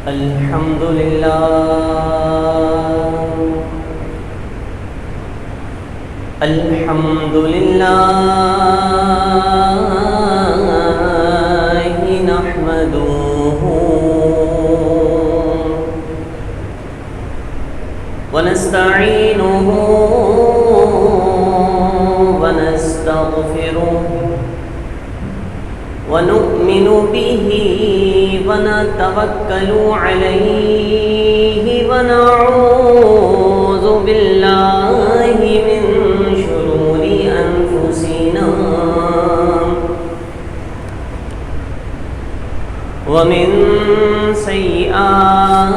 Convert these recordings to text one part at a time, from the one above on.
الحمد لله الحمد لله نحمده ونستعينه ونستغفره ونؤمن به ونتوكل عليه ونعوذ بالله من شرور أنفسنا ومن سيئات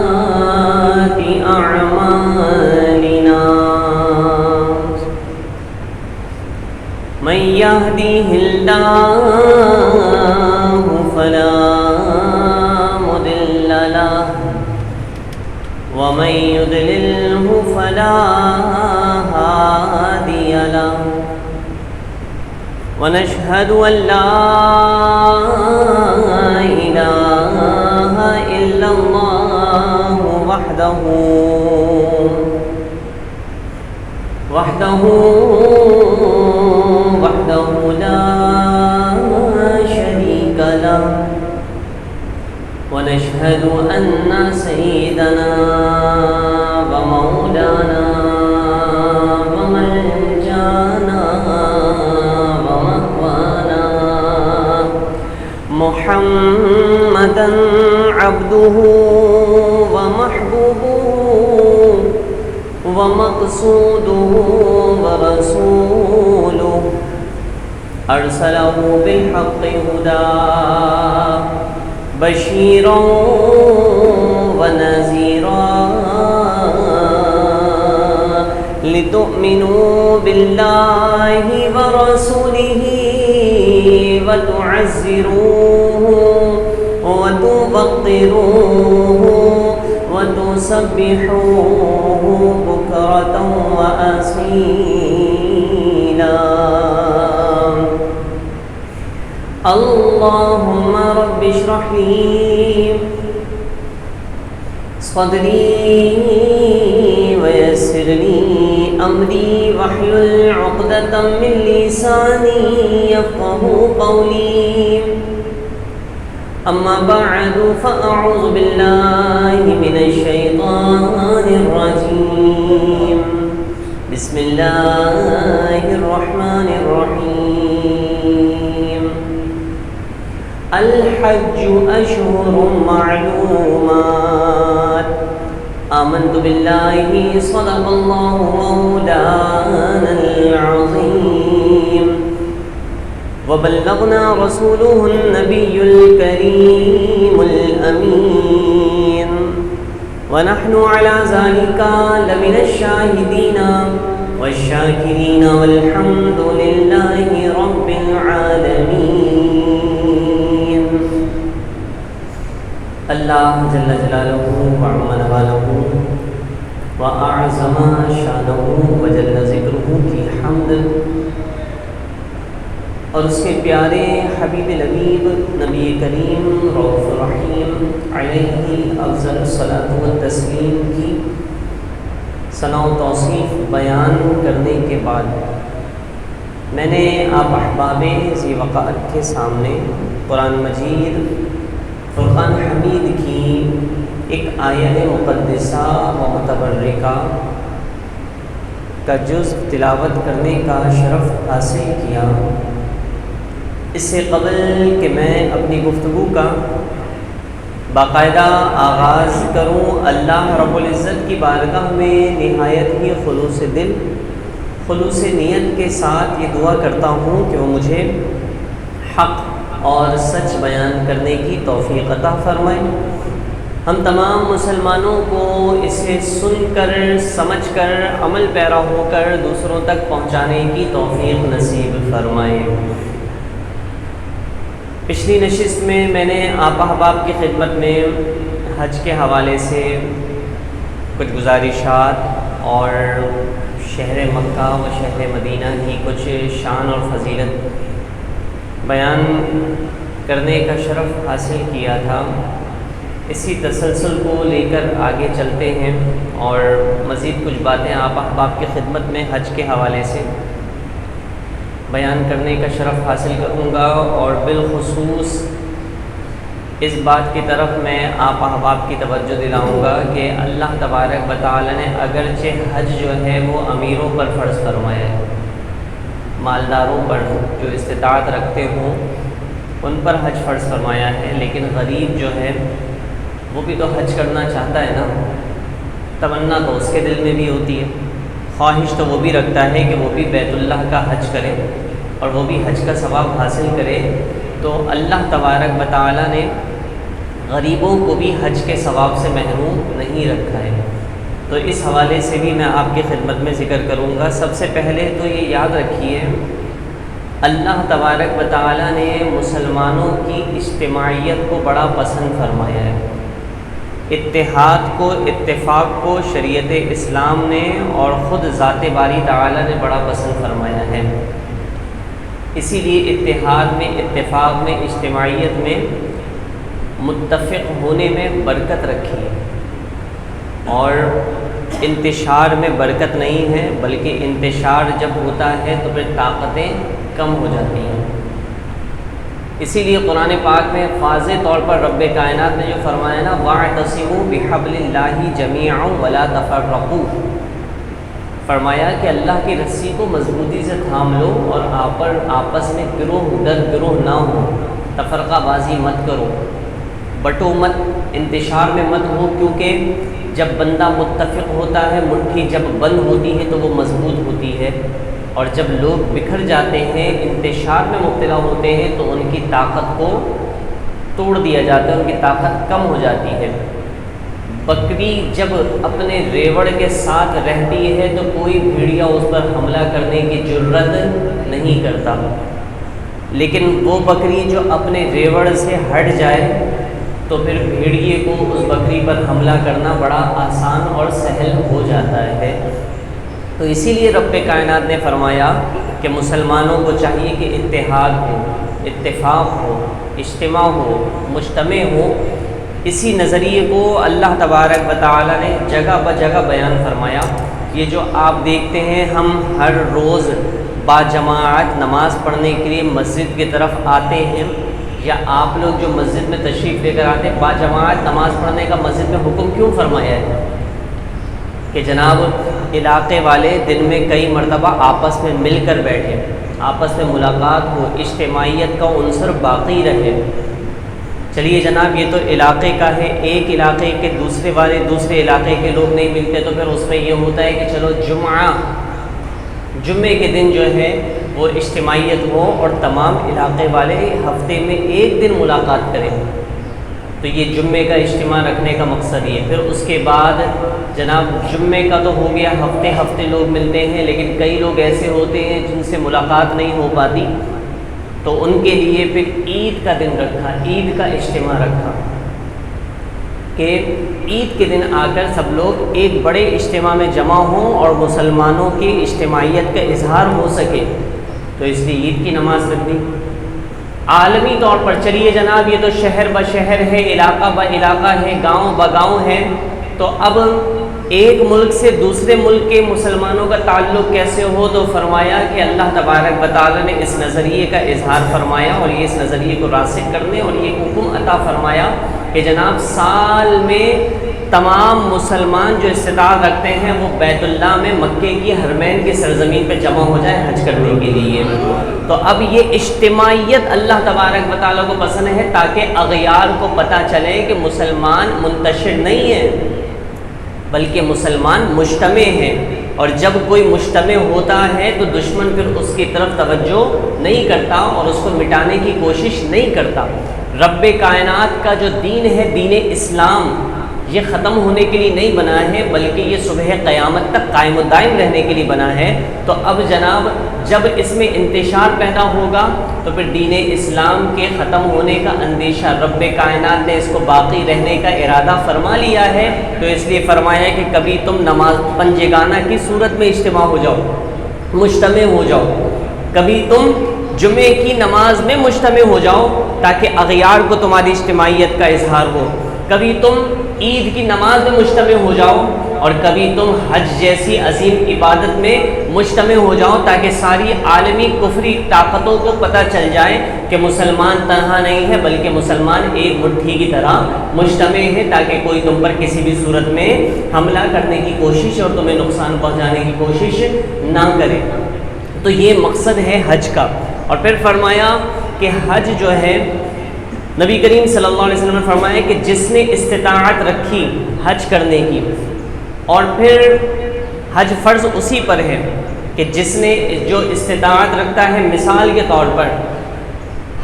أعمالنا من يهده الله فلا مضل له ومن يضلله فلا هادي له ونشهد أن لا إله إلا الله وحده لا شريك له ونشهد أن سيدنا ومولانا وملجانا ومأوانا محمدا عبده ومحبوبه ومقصوده ورسوله أرسله بالحق هدى بشيرا ونذيرا لتؤمنوا بالله ورسوله وتعزروه وتوقروه وتسبحوه بكرة وأصيلا اللهم رب اشرح لي صدري ويسر لي أمري واحلل عقدة من لساني يفقهوا قولي أما بعد فأعوذ بالله من الشيطان الرجيم بسم الله الرحمن الرحيم الحج أشهر معلومات آمنت بالله صدق الله مولانا العظيم وبلغنا رسوله النبي الكريم الأمين ونحن على ذلك لمن الشاهدين والشاكرين والحمد لله رب العالمين اللہ جل جلالہ وعظم نوالہ وأعظم شانہ وجل ذکرہ کی حمد اور اس کے پیارے حبیب لبیب نبی کریم رؤوف رحیم علیہ افضل الصلاۃ والتسلیم کی ثنا و توصیف بیان کرنے کے بعد میں نے آپ احباب ذی وقار کے سامنے قرآن مجید فرقان حمید کی ایک آیت مقدسہ و متبرکہ کا جزء تلاوت کرنے کا شرف حاصل کیا۔ اس سے قبل کہ میں اپنی گفتگو کا باقاعدہ آغاز کروں، اللہ رب العزت کی بارگاہ میں نہایت ہی خلوص دل، خلوص نیت کے ساتھ یہ دعا کرتا ہوں کہ وہ مجھے حق اور سچ بیان کرنے کی توفیق عطا فرمائے، ہم تمام مسلمانوں کو اسے سن کر سمجھ کر عمل پیرا ہو کر دوسروں تک پہنچانے کی توفیق نصیب فرمائے۔ پچھلی نشست میں نے آپ احباب کی خدمت میں حج کے حوالے سے کچھ گزارشات اور شہر مکہ و شہر مدینہ کی کچھ شان اور فضیلت بیان کرنے کا شرف حاصل کیا تھا۔ اسی تسلسل کو لے کر آگے چلتے ہیں اور مزید کچھ باتیں آپ احباب کی خدمت میں حج کے حوالے سے بیان کرنے کا شرف حاصل کروں گا، اور بالخصوص اس بات کی طرف میں آپ احباب کی توجہ دلاؤں گا کہ اللہ تبارک و تعالی نے اگرچہ حج جو ہے وہ امیروں پر فرض فرمایا ہے، مالداروں پر جو استطاعت رکھتے ہوں ان پر حج فرض فرمایا ہے، لیکن غریب جو ہے وہ بھی تو حج کرنا چاہتا ہے نا، تمنا تو اس کے دل میں بھی ہوتی ہے، خواہش تو وہ بھی رکھتا ہے کہ وہ بھی بیت اللہ کا حج کرے اور وہ بھی حج کا ثواب حاصل کرے۔ تو اللہ تبارک و تعالی نے غریبوں کو بھی حج کے ثواب سے محروم نہیں رکھا ہے، تو اس حوالے سے بھی میں آپ کی خدمت میں ذکر کروں گا۔ سب سے پہلے تو یہ یاد رکھیے، اللہ تبارک و تعالی نے مسلمانوں کی اجتماعیت کو بڑا پسند فرمایا ہے، اتحاد کو، اتفاق کو شریعت اسلام نے اور خود ذات باری تعالی نے بڑا پسند فرمایا ہے۔ اسی لیے اتحاد میں، اتفاق میں، اجتماعیت میں، متفق ہونے میں برکت رکھی ہے، اور انتشار میں برکت نہیں ہے، بلکہ انتشار جب ہوتا ہے تو پھر طاقتیں کم ہو جاتی ہیں۔ اسی لیے قرآن پاک میں واضح طور پر رب کائنات نے جو فرمایا نا، وَاعْتَصِمُوا بِحَبْلِ اللَّهِ جَمِيعًا وَلَا تَفَرَّقُوا، فرمایا کہ اللہ کی رسی کو مضبوطی سے تھام لو اور آپس میں گروہ در گروہ نہ ہو، تفرقہ بازی مت کرو، بٹو مت، انتشار میں مت ہو، کیونکہ جب بندہ متفق ہوتا ہے، مٹھی جب بند ہوتی ہے تو وہ مضبوط ہوتی ہے، اور جب لوگ بکھر جاتے ہیں، انتشار میں مبتلا ہوتے ہیں تو ان کی طاقت کو توڑ دیا جاتا ہے، ان کی طاقت کم ہو جاتی ہے۔ بکری جب اپنے ریوڑ کے ساتھ رہتی ہے تو کوئی بھیڑیا اس پر حملہ کرنے کی جرت نہیں کرتا، لیکن وہ بکری جو اپنے ریوڑ سے ہٹ جائے تو پھر بھیڑیے کو اس بکری پر حملہ کرنا بڑا آسان اور سہل ہو جاتا ہے۔ تو اسی لیے رب کائنات نے فرمایا کہ مسلمانوں کو چاہیے کہ اتحاد ہو، اتفاق ہو، اجتماع ہو، مجتمع ہو۔ اسی نظریے کو اللہ تبارک و تعالی نے جگہ بجگہ بیان فرمایا۔ یہ جو آپ دیکھتے ہیں، ہم ہر روز باجماعت نماز پڑھنے کے لیے مسجد کی طرف آتے ہیں، یا آپ لوگ جو مسجد میں تشریف لے کر آتے ہیں، باجماعت نماز پڑھنے کا مسجد میں حکم کیوں فرمایا ہے؟ کہ جناب علاقے والے دن میں کئی مرتبہ آپس میں مل کر بیٹھے، آپس میں ملاقات ہو، اجتماعیت کا عنصر باقی رہے۔ چلیے جناب یہ تو علاقے کا ہے، ایک علاقے کے دوسرے والے دوسرے علاقے کے لوگ نہیں ملتے، تو پھر اس میں یہ ہوتا ہے کہ چلو جمعے کے دن جو ہے وہ اجتماعیت ہو اور تمام علاقے والے ہفتے میں ایک دن ملاقات کریں۔ تو یہ جمعے کا اجتماع رکھنے کا مقصد یہ۔ پھر اس کے بعد جناب جمعے کا تو ہو گیا، ہفتے ہفتے لوگ ملتے ہیں، لیکن کئی لوگ ایسے ہوتے ہیں جن سے ملاقات نہیں ہو پاتی، تو ان کے لیے پھر عید کا دن رکھا، عید کا اجتماع رکھا کہ عید کے دن آ کر سب لوگ ایک بڑے اجتماع میں جمع ہوں اور مسلمانوں کی اجتماعیت کا اظہار ہو سکے، تو اس لیے عید کی نماز رکھ دی۔ عالمی طور پر چلیے جناب یہ تو شہر بہ شہر ہے، علاقہ بہ علاقہ ہے، گاؤں بہ گاؤں ہے، تو اب ایک ملک سے دوسرے ملک کے مسلمانوں کا تعلق کیسے ہو؟ تو فرمایا کہ اللہ تبارک و تعالی نے اس نظریے کا اظہار فرمایا اور یہ اس نظریے کو راسخ کرنے اور یہ حکم عطا فرمایا کہ جناب سال میں تمام مسلمان جو استطاعت رکھتے ہیں وہ بیت اللہ میں مکے کی حرمین کی سرزمین پہ جمع ہو جائیں حج کرنے کے لیے۔ تو اب یہ اجتماعیت اللہ تبارک و تعالیٰ کو پسند ہے تاکہ اغیار کو پتہ چلے کہ مسلمان منتشر نہیں ہے بلکہ مسلمان مجتمع ہیں، اور جب کوئی مجتمع ہوتا ہے تو دشمن پھر اس کی طرف توجہ نہیں کرتا اور اس کو مٹانے کی کوشش نہیں کرتا۔ رب کائنات کا جو دین ہے، دین اسلام، یہ ختم ہونے کے لیے نہیں بنا ہے بلکہ یہ صبح قیامت تک قائم و دائم رہنے کے لیے بنا ہے۔ تو اب جناب جب اس میں انتشار پیدا ہوگا تو پھر دین اسلام کے ختم ہونے کا اندیشہ، رب کائنات نے اس کو باقی رہنے کا ارادہ فرما لیا ہے، تو اس لیے فرمایا کہ کبھی تم نماز پنجگانہ کی صورت میں اجتماع ہو جاؤ، مجتمع ہو جاؤ، کبھی تم جمعے کی نماز میں مجتمع ہو جاؤ تاکہ اغیار کو تمہاری اجتماعیت کا اظہار ہو، کبھی تم عید کی نماز میں مجتمع ہو جاؤ اور کبھی تم حج جیسی عظیم عبادت میں مجتمع ہو جاؤ، تاکہ ساری عالمی کفری طاقتوں کو پتہ چل جائے کہ مسلمان تنہا نہیں ہے بلکہ مسلمان ایک مٹھی کی طرح مجتمع ہے، تاکہ کوئی تم پر کسی بھی صورت میں حملہ کرنے کی کوشش اور تمہیں نقصان پہنچانے کی کوشش نہ کرے۔ تو یہ مقصد ہے حج کا۔ اور پھر فرمایا کہ حج جو ہے، نبی کریم صلی اللہ علیہ وسلم نے فرمایا کہ جس نے استطاعت رکھی حج کرنے کی، اور پھر حج فرض اسی پر ہے کہ جس نے جو استطاعت رکھتا ہے، مثال کے طور پر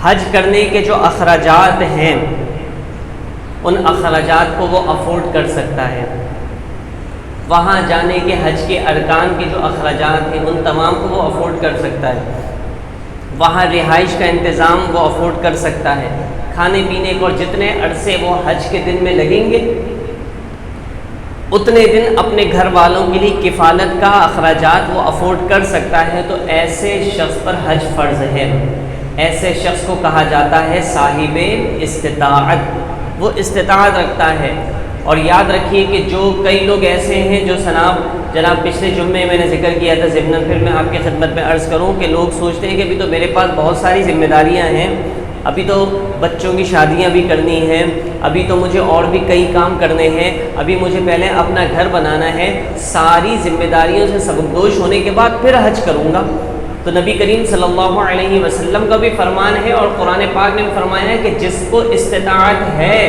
حج کرنے کے جو اخراجات ہیں ان اخراجات کو وہ افورڈ کر سکتا ہے، وہاں جانے کے حج کے ارکان کے جو اخراجات ہیں ان تمام کو وہ افورڈ کر سکتا ہے، وہاں رہائش کا انتظام وہ افورڈ کر سکتا ہے، کھانے پینے کو، اور جتنے عرصے وہ حج کے دن میں لگیں گے اتنے دن اپنے گھر والوں کے لیے کفالت کا اخراجات وہ افورڈ کر سکتا ہے، تو ایسے شخص پر حج فرض ہے۔ ایسے شخص کو کہا جاتا ہے صاحب استطاعت، وہ استطاعت رکھتا ہے۔ اور یاد رکھیے کہ جو کئی لوگ ایسے ہیں جو جناب پچھلے جمعے میں نے ذکر کیا تھا، ضمناً پھر میں آپ کی خدمت میں عرض کروں کہ لوگ سوچتے ہیں کہ ابھی تو میرے پاس بہت ساری ذمہ داریاں ہیں، ابھی تو بچوں کی شادیاں بھی کرنی ہیں، ابھی تو مجھے اور بھی کئی کام کرنے ہیں، ابھی مجھے پہلے اپنا گھر بنانا ہے، ساری ذمہ داریوں سے سبکدوش ہونے کے بعد پھر حج کروں گا۔ تو نبی کریم صلی اللہ علیہ وسلم کا بھی فرمان ہے اور قرآن پاک نے فرمایا ہے کہ جس کو استطاعت ہے،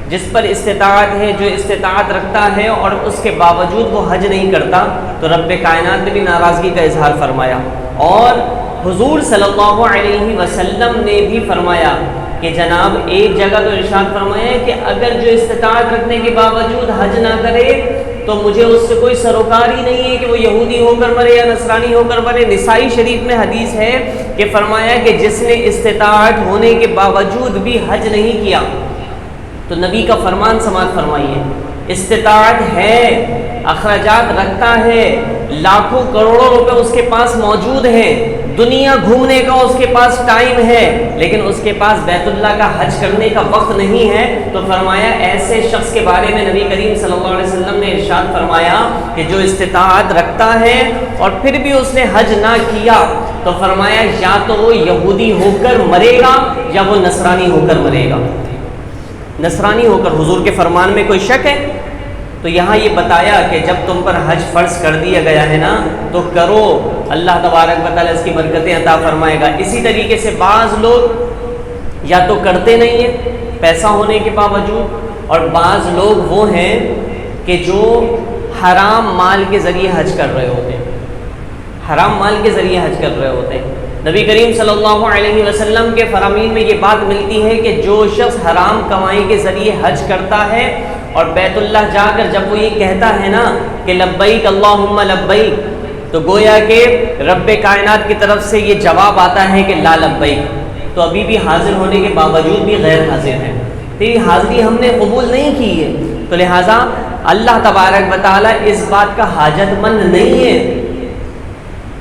جس پر استطاعت ہے، جو استطاعت رکھتا ہے اور اس کے باوجود وہ حج نہیں کرتا، تو رب کائنات نے بھی ناراضگی کا اظہار فرمایا۔ اور حضور صلی اللہ علیہ وسلم نے بھی فرمایا کہ جناب ایک جگہ تو ارشاد فرمایا ہے کہ اگر جو استطاعت رکھنے کے باوجود حج نہ کرے تو مجھے اس سے کوئی سروکار ہی نہیں ہے کہ وہ یہودی ہو کر مرے یا نصرانی ہو کر مرے۔ نسائی شریف میں حدیث ہے کہ فرمایا کہ جس نے استطاعت ہونے کے باوجود بھی حج نہیں کیا، تو نبی کا فرمان سماعت فرمائیے، استطاعت ہے، اخراجات رکھتا ہے، لاکھوں کروڑوں روپے اس کے پاس موجود ہیں، دنیا گھومنے کا اس کے پاس ٹائم ہے، لیکن اس کے پاس بیت اللہ کا حج کرنے کا وقت نہیں ہے، تو فرمایا ایسے شخص کے بارے میں نبی کریم صلی اللہ علیہ وسلم نے ارشاد فرمایا کہ جو استطاعت رکھتا ہے اور پھر بھی اس نے حج نہ کیا، تو فرمایا یا تو وہ یہودی ہو کر مرے گا یا وہ نصرانی ہو کر مرے گا۔ نصرانی ہو کر، حضور کے فرمان میں کوئی شک ہے؟ تو یہاں یہ بتایا کہ جب تم پر حج فرض کر دیا گیا ہے نا تو کرو، اللہ تبارک و تعالیٰ اس کی برکتیں عطا فرمائے گا۔ اسی طریقے سے بعض لوگ یا تو کرتے نہیں ہیں پیسہ ہونے کے باوجود، اور بعض لوگ وہ ہیں کہ جو حرام مال کے ذریعے حج کر رہے ہوتے ہیں، حرام مال کے ذریعے حج کر رہے ہوتے ہیں۔ نبی کریم صلی اللہ علیہ وسلم کے فرامین میں یہ بات ملتی ہے کہ جو شخص حرام کمائی کے ذریعے حج کرتا ہے اور بیت اللہ جا کر جب وہ یہ کہتا ہے نا کہ لبیک اللہم لبیک، تو گویا کہ رب کائنات کی طرف سے یہ جواب آتا ہے کہ لا لبیک، تو ابھی بھی حاضر ہونے کے باوجود بھی غیر حاضر ہیں، تیری حاضری ہم نے قبول نہیں کی ہے۔ تو لہٰذا اللہ تبارک و تعالیٰ اس بات کا حاجت مند نہیں ہے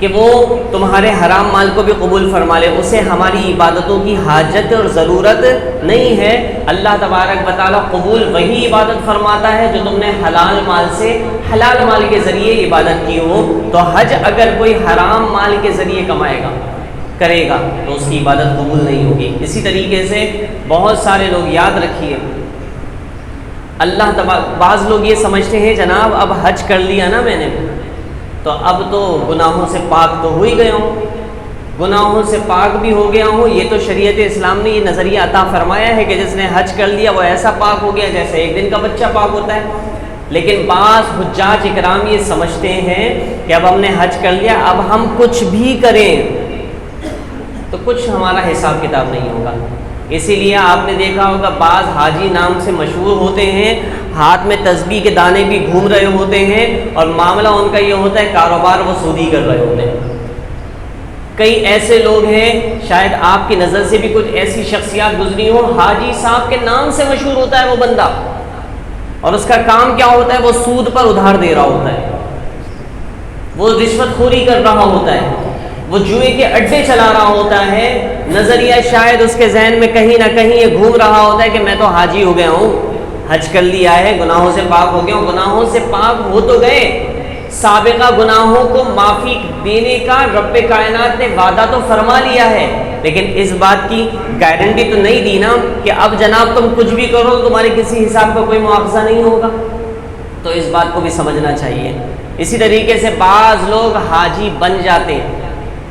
کہ وہ تمہارے حرام مال کو بھی قبول فرما لے، اسے ہماری عبادتوں کی حاجت اور ضرورت نہیں ہے۔ اللہ تبارک و تعالیٰ قبول وہی عبادت فرماتا ہے جو تم نے حلال مال سے، حلال مال کے ذریعے عبادت کی ہو۔ تو حج اگر کوئی حرام مال کے ذریعے کمائے گا، کرے گا، تو اس کی عبادت قبول نہیں ہوگی۔ اسی طریقے سے بہت سارے لوگ، یاد رکھیے، بعض لوگ یہ سمجھتے ہیں جناب اب حج کر لیا نا میں نے تو اب تو گناہوں سے پاک تو ہو ہی گیا ہوں، گناہوں سے پاک بھی ہو گیا ہوں۔ یہ تو شریعت اسلام نے یہ نظریہ عطا فرمایا ہے کہ جس نے حج کر لیا وہ ایسا پاک ہو گیا جیسے ایک دن کا بچہ پاک ہوتا ہے۔ لیکن بعض حجاج اکرام یہ سمجھتے ہیں کہ اب ہم نے حج کر لیا، اب ہم کچھ بھی کریں تو کچھ ہمارا حساب کتاب نہیں ہوگا۔ اسی لیے آپ نے دیکھا ہوگا بعض حاجی نام سے مشہور ہوتے ہیں، ہاتھ میں تسبیح کے دانے بھی گھوم رہے ہوتے ہیں، اور معاملہ ان کا یہ ہوتا ہے کاروبار وہ سودی کر رہے ہوتے ہیں۔ کئی ایسے لوگ ہیں، شاید آپ کی نظر سے بھی کچھ ایسی شخصیات گزری ہوں، حاجی صاحب کے نام سے مشہور ہوتا ہے وہ بندہ، اور اس کا کام کیا ہوتا ہے، وہ سود پر ادھار دے رہا ہوتا ہے، وہ رشوت خوری کر رہا ہوتا ہے، وہ جوئے کے اڈے چلا رہا ہوتا ہے۔ نظریہ شاید اس کے ذہن میں کہیں نہ کہیں یہ گھوم رہا ہوتا ہے کہ میں تو حاجی ہو گیا ہوں، حج کر لیا ہے، گناہوں سے پاک ہو گیا، گناہوں سے پاک ہو تو گئے، سابقہ گناہوں کو معافی دینے کا رب کائنات نے وعدہ تو فرما لیا ہے، لیکن اس بات کی گارنٹی تو نہیں دی نا کہ اب جناب تم کچھ بھی کرو تمہارے کسی حساب کا کوئی مواخذہ نہیں ہوگا، تو اس بات کو بھی سمجھنا چاہیے۔ اسی طریقے سے بعض لوگ حاجی بن جاتے ہیں،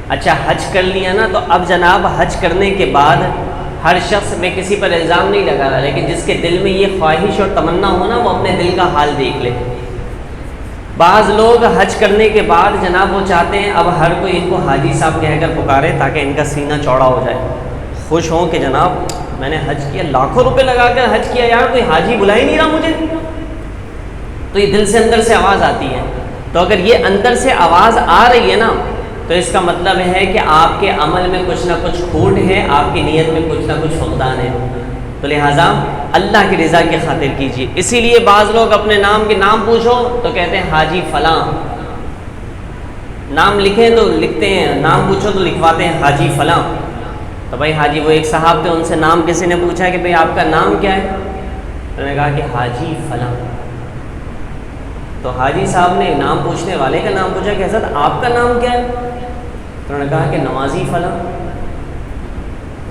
اچھا حج کر لیا نا، تو اب جناب حج کرنے کے بعد ہر شخص میں کسی پر الزام نہیں لگا رہا، لیکن جس کے دل میں یہ خواہش اور تمنا ہو نا، وہ اپنے دل کا حال دیکھ لے۔ بعض لوگ حج کرنے کے بعد جناب وہ چاہتے ہیں اب ہر کوئی ان کو حاجی صاحب کہہ کر پکارے تاکہ ان کا سینہ چوڑا ہو جائے، خوش ہوں کہ جناب میں نے حج کیا، لاکھوں روپے لگا کر حج کیا، یار کوئی حاجی بلا ہی نہیں رہا مجھے۔ تو یہ دل سے اندر سے آواز آتی ہے، تو اگر یہ اندر سے آواز آ رہی ہے نا، تو اس کا مطلب ہے کہ آپ کے عمل میں کچھ نہ کچھ کھوٹ ہے، آپ کی نیت میں کچھ نہ کچھ فقدان ہے، تو لہٰذا اللہ کی رضا کی خاطر کیجیے۔ اسی لیے بعض لوگ اپنے نام کے نام پوچھو تو کہتے ہیں حاجی فلاں، نام لکھیں تو لکھتے ہیں، نام پوچھو تو لکھواتے ہیں حاجی فلاں۔ تو بھائی حاجی، وہ ایک صاحب تھے، ان سے نام کسی نے پوچھا کہ بھئی آپ کا نام کیا ہے؟ انہوں نے کہا کہ حاجی فلاں۔ تو حاجی صاحب نے نام پوچھنے والے کا نام پوچھا کہ حضرت آپ کا نام کیا ہے؟ انہوں نے کہا کہ نمازی فلاں۔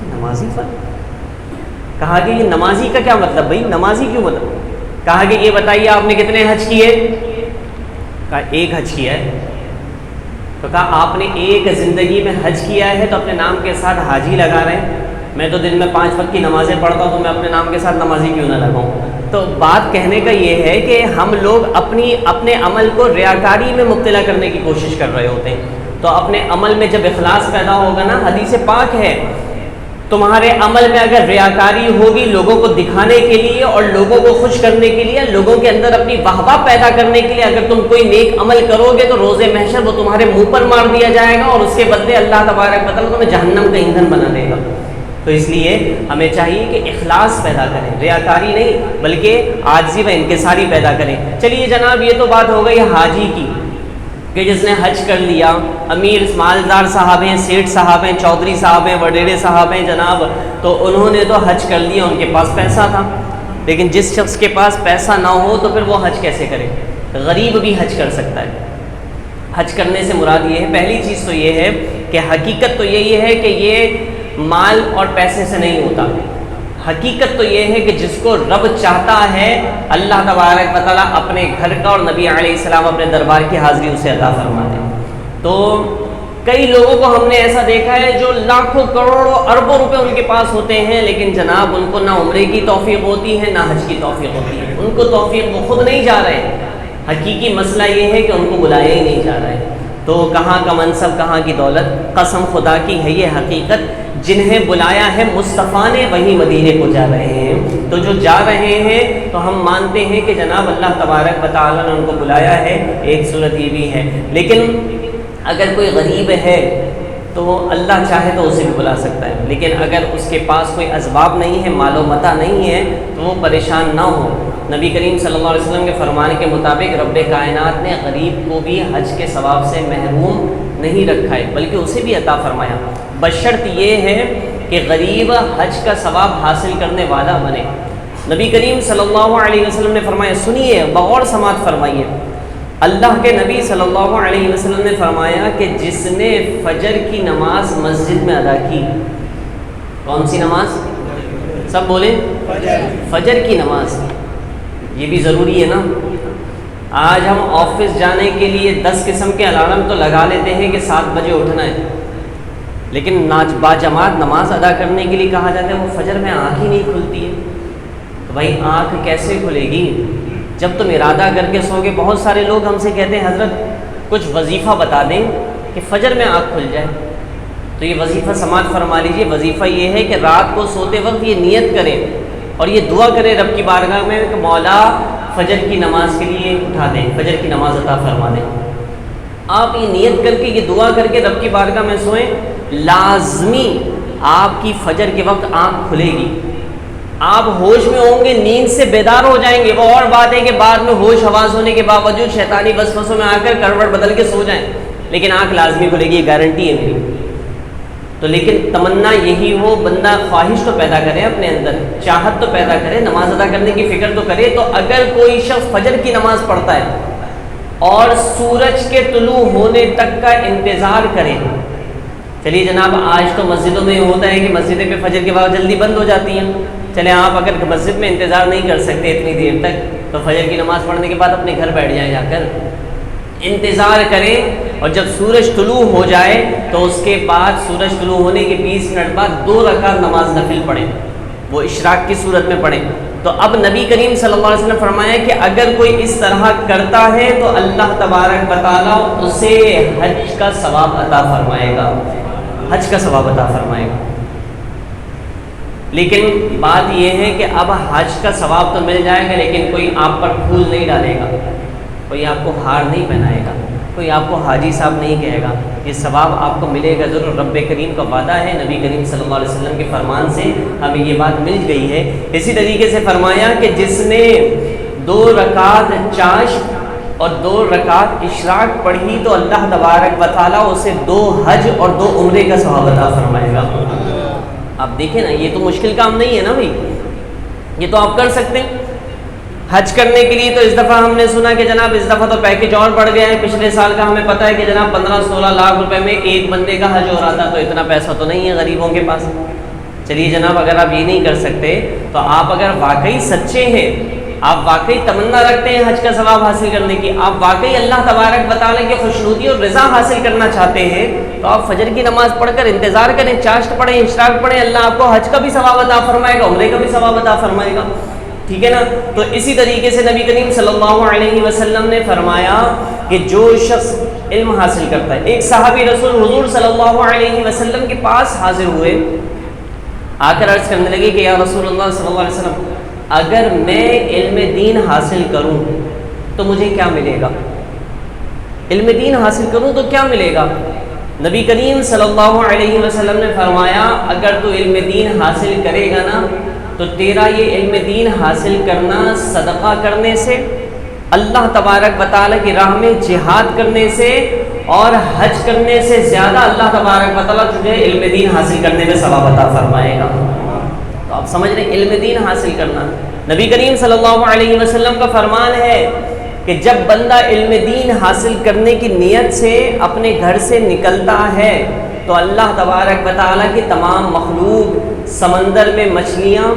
نمازی فلاں؟ کہا کہ یہ نمازی کا کیا مطلب بھائی، نمازی کیوں مطلب؟ کہا کہ یہ بتائیے آپ نے کتنے حج کیے؟ کہا ایک حج کیا ہے۔ تو کہا آپ نے ایک زندگی میں حج کیا ہے تو اپنے نام کے ساتھ حاجی لگا رہے ہیں؟ میں تو دن میں 5 وقت کی نمازیں پڑھتا ہوں، تو میں اپنے نام کے ساتھ نمازی کیوں نہ لگاؤں؟ تو بات کہنے کا یہ ہے کہ ہم لوگ اپنے عمل کو ریاکاری میں مبتلا کرنے کی کوشش کر رہے ہوتے ہیں، تو اپنے عمل میں جب اخلاص پیدا ہوگا نا، حدیث پاک ہے تمہارے عمل میں اگر ریاکاری ہوگی لوگوں کو دکھانے کے لیے اور لوگوں کو خوش کرنے کے لیے، لوگوں کے اندر اپنی واہ پیدا کرنے کے لیے اگر تم کوئی نیک عمل کرو گے تو روز محشر وہ تمہارے منہ پر مار دیا جائے گا، اور اس کے بدلے اللہ تبارک و تعالیٰ تمہیں جہنم کا ایندھن بنا دے گا۔ تو اس لیے ہمیں چاہیے کہ اخلاص پیدا کریں، ریاکاری نہیں بلکہ عاجزی و انکساری پیدا کریں۔ چلیے جناب، یہ تو بات ہو گئی حاجی کی کہ جس نے حج کر لیا، امیر مالدار صاحب ہیں، سیٹھ صاحب ہیں، چودھری صاحب ہیں، وڈیرے صاحب ہیں جناب، تو انہوں نے تو حج کر لیا، ان کے پاس پیسہ تھا۔ لیکن جس شخص کے پاس پیسہ نہ ہو تو پھر وہ حج کیسے کرے؟ غریب بھی حج کر سکتا ہے۔ حج کرنے سے مراد یہ ہے، پہلی چیز تو یہ ہے کہ حقیقت تو یہی ہے کہ یہ مال اور پیسے سے نہیں ہوتا، حقیقت تو یہ ہے کہ جس کو رب چاہتا ہے اللہ تبارک و تعالیٰ اپنے گھر کا اور نبی علیہ السلام اپنے دربار کی حاضری اسے عطا فرماتے ہیں۔ تو کئی لوگوں کو ہم نے ایسا دیکھا ہے جو لاکھوں کروڑوں اربوں روپے ان کے پاس ہوتے ہیں، لیکن جناب ان کو نہ عمرے کی توفیق ہوتی ہے نہ حج کی توفیق ہوتی ہے، ان کو توفیق، وہ خود نہیں جا رہے۔ حقیقی مسئلہ یہ ہے کہ ان کو بلایا ہی نہیں جا رہا ہے۔ تو کہاں کا منصب، کہاں کی دولت، قسم خدا کی ہے یہ حقیقت، جنہیں بلایا ہے مصطفیٰ نے وہی مدینے کو جا رہے ہیں۔ تو جو جا رہے ہیں تو ہم مانتے ہیں کہ جناب اللہ تبارک و تعالیٰ نے ان کو بلایا ہے، ایک صورت یہ بھی ہے۔ لیکن اگر کوئی غریب ہے تو اللہ چاہے تو اسے بھی بلا سکتا ہے، لیکن اگر اس کے پاس کوئی اسباب نہیں ہے، مال و متاع نہیں ہے، تو وہ پریشان نہ ہو۔ نبی کریم صلی اللہ علیہ وسلم کے فرمان کے مطابق رب کائنات نے غریب کو بھی حج کے ثواب سے محروم نہیں رکھا ہے، بلکہ اسے بھی عطا فرمایا، بشرط یہ ہے کہ غریب حج کا ثواب حاصل کرنے والا بنے۔ نبی کریم صلی اللہ علیہ وسلم نے فرمایا، سنیے بغور سماعت فرمائیے، اللہ کے نبی صلی اللہ علیہ وسلم نے فرمایا کہ جس نے فجر کی نماز مسجد میں ادا کی، کون سی نماز؟ سب بولیں، فجر کی نماز۔ یہ بھی ضروری ہے نا، آج ہم آفس جانے کے لیے 10 قسم کے الارم تو لگا لیتے ہیں کہ 7 بجے اٹھنا ہے، لیکن باجماعت نماز ادا کرنے کے لیے کہا جاتا ہے وہ فجر میں آنکھ ہی نہیں کھلتی ہے۔ تو بھائی آنکھ کیسے کھلے گی جب تم ارادہ کر کے سو گے؟ بہت سارے لوگ ہم سے کہتے ہیں حضرت کچھ وظیفہ بتا دیں کہ فجر میں آنکھ کھل جائے، تو یہ وظیفہ سماعت فرما لیجیے۔ وظیفہ یہ ہے کہ رات کو سوتے وقت یہ نیت کریں اور یہ دعا کریں رب کی بارگاہ میں کہ مولا فجر کی نماز کے لیے اٹھا دیں، فجر کی نماز عطا فرما دیں۔ آپ یہ نیت کر کے، یہ دعا کر کے رب کی بارگاہ میں سوئیں، لازمی آپ کی فجر کے وقت آنکھ کھلے گی، آپ ہوش میں ہوں گے، نیند سے بیدار ہو جائیں گے۔ وہ اور بات ہے کہ بعد میں ہوش حواس ہونے کے باوجود شیطانی وسوسوں میں آ کر کروٹ بدل کے سو جائیں، لیکن آنکھ لازمی کھلے گی، یہ گارنٹی ہے میری۔ تو لیکن تمنا یہی ہو، بندہ خواہش تو پیدا کرے اپنے اندر، چاہت تو پیدا کرے، نماز ادا کرنے کی فکر تو کرے. تو اگر کوئی شخص فجر کی نماز پڑھتا ہے اور سورج کے طلوع ہونے تک کا انتظار کرے، چلیے جناب آج تو مسجدوں میں ہوتا ہے کہ مسجدیں پہ فجر کے بعد جلدی بند ہو جاتی ہیں، چلیں آپ اگر مسجد میں انتظار نہیں کر سکتے اتنی دیر تک تو فجر کی نماز پڑھنے کے بعد اپنے گھر بیٹھ جائیں، جا کر انتظار کریں، اور جب سورج طلوع ہو جائے تو اس کے بعد سورج طلوع ہونے کے 20 منٹ بعد 2 رکعت نماز نفل پڑھیں، وہ اشراق کی صورت میں پڑھیں. تو اب نبی کریم صلی اللہ علیہ وسلم فرمایا کہ اگر کوئی اس طرح کرتا ہے تو اللہ تبارک و تعالیٰ اسے حج کا ثواب عطا فرمائے گا، حج کا ثواب عطا فرمائے گا. لیکن بات یہ ہے کہ اب حج کا ثواب تو مل جائے گا، لیکن کوئی آپ پر پھول نہیں ڈالے گا، کوئی آپ کو ہار نہیں پہنائے گا، کوئی آپ کو حاجی صاحب نہیں کہے گا. یہ ثواب آپ کو ملے گا ضرور، رب کریم کا وعدہ ہے، نبی کریم صلی اللہ علیہ وسلم کے فرمان سے ہمیں یہ بات مل گئی ہے. اسی طریقے سے فرمایا کہ جس نے 2 رکعت چاشت اور 2 رکعت اشراق پڑھی تو اللہ تبارک و تعالیٰ اسے 2 حج اور 2 عمرے کا ثواب عطا فرمائے گا. آپ دیکھیں نا، یہ تو مشکل کام نہیں ہے نا بھائی، یہ تو آپ کر سکتے ہیں. حج کرنے کے لیے تو اس دفعہ ہم نے سنا کہ جناب اس دفعہ تو پیکیج اور بڑھ گیا ہے، پچھلے سال کا ہمیں پتہ ہے کہ جناب 15-16 لاکھ روپے میں ایک بندے کا حج ہو رہا تھا، تو اتنا پیسہ تو نہیں ہے غریبوں کے پاس. چلیے جناب اگر آپ یہ نہیں کر سکتے تو آپ اگر واقعی سچے ہیں، آپ واقعی تمنا رکھتے ہیں حج کا ثواب حاصل کرنے کی، آپ واقعی اللہ تبارک و تعالیٰ کی خوشنودی اور رضا حاصل کرنا چاہتے ہیں، تو آپ فجر کی نماز پڑھ کر انتظار کریں، چاشت پڑھیں، اشراق پڑھیں، اللہ آپ کو حج کا بھی ثواب عطا فرمائے گا، عمرے کا بھی ثواب عطا فرمائے گا. ٹھیک ہے نا. تو اسی طریقے سے نبی کریم صلی اللہ علیہ وسلم نے فرمایا کہ جو شخص علم حاصل کرتا ہے، ایک صحابی رسول حضور صلی اللہ علیہ وسلم کے پاس حاضر ہوئے، آ کر عرض کرنے لگے کہ یا رسول اللہ صلی اللہ علیہ وسلم اگر میں علم دین حاصل کروں تو مجھے کیا ملے گا؟ علم دین حاصل کروں تو کیا ملے گا؟ نبی کریم صلی اللہ علیہ وسلم نے فرمایا اگر تو علم دین حاصل کرے گا نا تو تیرا یہ علم دین حاصل کرنا صدقہ کرنے سے، اللہ تبارک و تعالیٰ کی راہ میں جہاد کرنے سے اور حج کرنے سے زیادہ اللہ تبارک و تعالیٰ تجھے علم دین حاصل کرنے میں ثواب عطا فرمائے گا. تو آپ سمجھ رہے ہیں علم دین حاصل کرنا، نبی کریم صلی اللہ علیہ وسلم کا فرمان ہے کہ جب بندہ علم دین حاصل کرنے کی نیت سے اپنے گھر سے نکلتا ہے تو اللہ تبارک و تعالیٰ کی تمام مخلوق، سمندر میں مچھلیاں،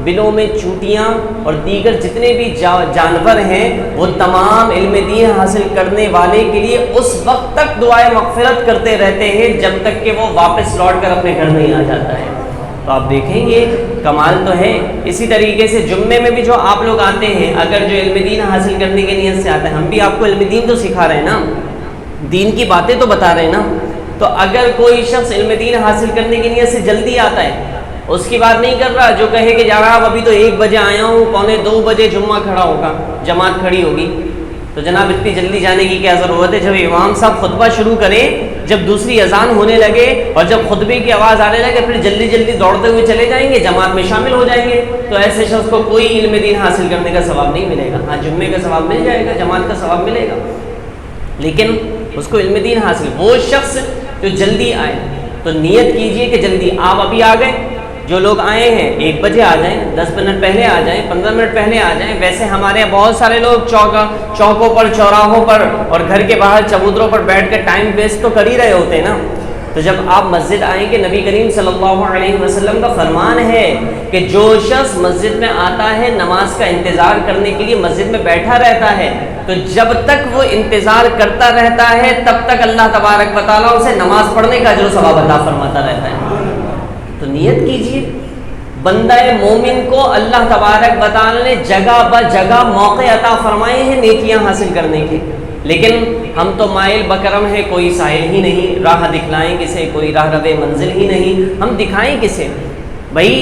بلوں میں چوٹیاں اور دیگر جتنے بھی جانور ہیں، وہ تمام علم دین حاصل کرنے والے کے لیے اس وقت تک دعائے مغفرت کرتے رہتے ہیں جب تک کہ وہ واپس لوٹ کر اپنے گھر نہیں آ جاتا ہے. تو آپ دیکھیں گے کمال تو ہے. اسی طریقے سے جمعے میں بھی جو آپ لوگ آتے ہیں، اگر جو علم دین حاصل کرنے کی نیت سے آتے ہیں، ہم بھی آپ کو علم دین تو سکھا رہے ہیں نا، دین کی باتیں تو بتا رہے ہیں نا. تو اگر کوئی شخص علم دین حاصل کرنے کی نیت سے جلدی آتا ہے، اس کی بات نہیں کر رہا جو کہے کہ جناب ابھی تو 1 بجے آیا ہوں، 1:45 بجے جمعہ کھڑا ہوگا، جماعت کھڑی ہوگی، تو جناب اتنی جلدی جانے کی کیا ضرورت ہے؟ جب امام صاحب خطبہ شروع کریں، جب دوسری اذان ہونے لگے اور جب خطبے کی آواز آنے لگے پھر جلدی جلدی دوڑتے ہوئے چلے جائیں گے، جماعت میں شامل ہو جائیں گے، تو ایسے شخص کو کوئی علم دین حاصل کرنے کا ثواب نہیں ملے گا. ہاں جمعے کا ثواب مل جائے گا، جماعت کا ثواب ملے گا، لیکن اس کو علم دین حاصل. وہ شخص جو جلدی آئے تو نیت کیجئے کہ جلدی آپ ابھی آ گئے، جو لوگ آئے ہیں 1 بجے آ جائیں، 10 منٹ پہلے آ جائیں، 15 منٹ پہلے آ جائیں. ویسے ہمارے یہاں بہت سارے لوگ چوکوں پر، چوراہوں پر اور گھر کے باہر چبوتروں پر بیٹھ کر ٹائم ویسٹ تو کر ہی رہے ہوتے ہیں نا. تو جب آپ مسجد آئیں گے، نبی کریم صلی اللہ علیہ وسلم کا فرمان ہے کہ جو شخص مسجد میں آتا ہے نماز کا انتظار کرنے کے لیے مسجد میں بیٹھا رہتا ہے، تو جب تک وہ انتظار کرتا رہتا ہے تب تک اللہ تبارک و تعالیٰ اسے نماز پڑھنے کا اجر و ثواب عطا فرماتا رہتا ہے. تو نیت کیجئے. بندہ مومن کو اللہ تبارک و تعالیٰ نے جگہ بجگہ موقع عطا فرمائے ہیں نیکیاں حاصل کرنے کے، لیکن ہم تو مائل بکرم ہے، کوئی سائل ہی نہیں، راہ دکھلائیں کسے، کوئی راہ رب منزل ہی نہیں، ہم دکھائیں کسے؟ بھائی